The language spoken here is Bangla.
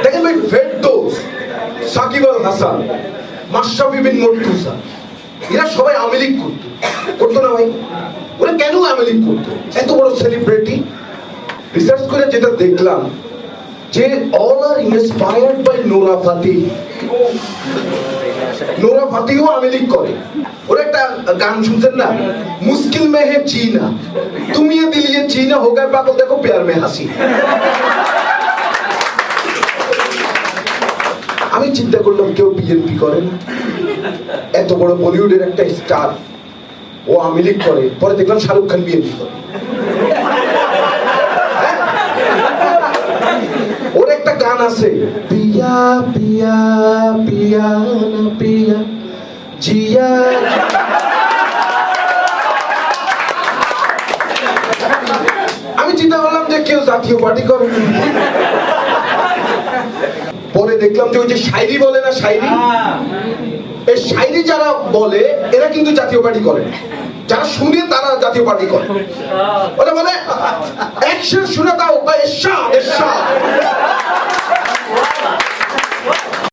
দেখেন ভাই, ফেরদৌস, সাকিব আল হাসান, মাশরাফি বিন মুর্তজা, এরা সবাই আওয়ামী লীগ করতো না ভাই? ওরা কেন আওয়ামী লীগ করতো? এত বড় সেলিব্রিটি। রিসার্চ করে যেটা দেখলাম যে all are inspired by Nora Fatehi. Nora ফাতেহিও আওয়ামী লীগ করে। ওরা একটা গান শুনছেন না, মুশকিল মে হে জিনা, তুমি ये दिल ये जीना हो गया पागल देखो प्यार में हंसी। আমি চিন্তা করলাম কেউ বিএনপি করে না, এত বড় বলিউডের একটা স্টার ও আওয়ামী লীগ করে। পরে দেখলাম শাহরুখ খান বিএনপি করে। ওর একটা গান আছে, পিয়া পিয়া পিয়া না পিয়া জিয়া। আমি চিন্তা করলাম যে কেউ জাতীয় পার্টি করে। পরে দেখলাম যে ওই যে শায়রি বলে না, শায়রি, এই শায়রি যারা বলে এরা কিন্তু জাতীয় পার্টি করে, যারা শুনে তারা জাতীয় পার্টি করে। ওরা বলে অ্যাকশন শুনে দাও, এরশাদ এরশাদ।